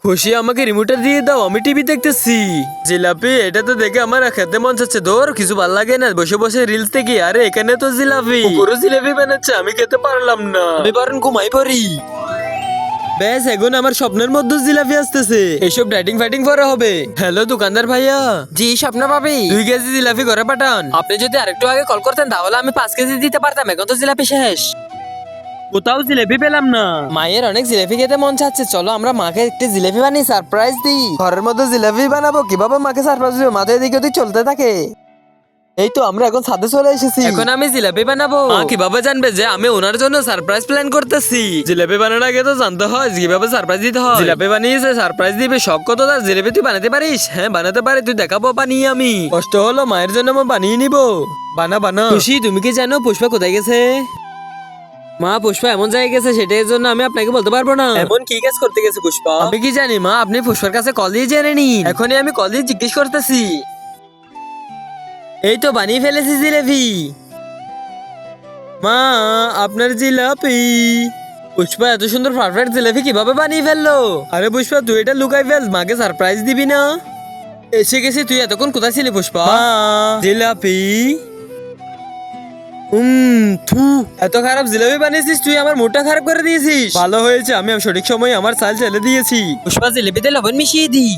খুশি আমাকে রিমোটটা দিয়ে দাও, আমি টিভি দেখতেছি। জিলাপি এটা তো দেখে আমার খেতে মন চাচ্ছে, ধর কিছু ভাল লাগে না বসে বসে রিলস দেখি। আরে এখানে তো জিলাপি, পুরো জিলাপি বানাচ্ছে, আমি খেতে পারলাম না। আমি বরং ঘুমাই পড়ি। বেশ, এখন আমার স্বপ্নের মধ্যে জিলাপি আসতেছে, এইসব ডাইটিং ফাইটিং করা হবে। হ্যালো দোকানদার ভাইয়া। জি স্বপ্ন ভাবি, 2 কেজি জিলাপি করে পাঠান। আপনি যদি আরেকটু আগে কল করতেন তাহলে আমি 5 কেজি দিতে পারতাম। এখন তো জিলাপি শেষ। কোথাও জিলাপি পেলাম না। মায়ের অনেক জিলাপি খেতে মন চাচ্ছে, চলো আমরা মাকে একটি জিলাপি বানিয়ে সারপ্রাইজ দিই। ঘরের মধ্যে জিলাপি বানাবো, কিভাবে মাকে সারপ্রাইজ দিব? মাথায় এদিকে ওদিক চলতে থাকে। এই তো আমরা এখন ছাদে চলে এসেছি। এখন আমি জিলাপি বানাবো। মা কিভাবে জানবে যে আমি ওনার জন্য সারপ্রাইজ প্ল্যান করতেছি? জিলাপি বানানোর আগে তো জানতে হয় কিভাবে সারপ্রাইজ দিতে হয়। জিলাপি বানিয়েছে, সারপ্রাইজ দিবে, সব কত তার। জিলাপি তুই বানাতে পারিস? হ্যাঁ বানাতে পারি, তুই দেখাবো বানিয়ে। আমি কষ্ট হলো মায়ের জন্য, আমি বানিয়ে নিব। বানা বানা। খুশি তুমি কি জানো পুষ্পা কোথায় গেছে? মা পুষ্পা এমন জায়গায় গেছে, সেটার জন্য আমি আপনাকে বলতে পারবো না। এমন কি কাজ করতে গেছে পুষ্পা? আমি কি জানি মা, আপনি পুষ্পার কাছে কল দিয়ে জেনে নিন। এখনই আমি কল দিয়ে জিজ্ঞেস করতেছি। এই তো বানিয়ে ফেলেছি জিলাপি। মা আপনার জিলাপি। পুষ্পা এত সুন্দর পারফেক্ট জিলাপি কিভাবে বানিয়ে ফেললো? আরে পুষ্পা তুই এটা লুকাই ফেল, মাকে সারপ্রাইজ দিবি না? এসে গেছি, তুই এতক্ষণ কোথায় ছিলি পুষ্পা? জিলাপি। থু, এত খারাপ জিলাপি বানিয়েছিস তুই, আমার মুডটা খারাপ করে দিয়েছিস। ভালো হয়েছে আমি সঠিক সময় আমার চাল ছেলে দিয়েছি। পুষ্পা জিলাপিতে লবণ মিশিয়ে দিই।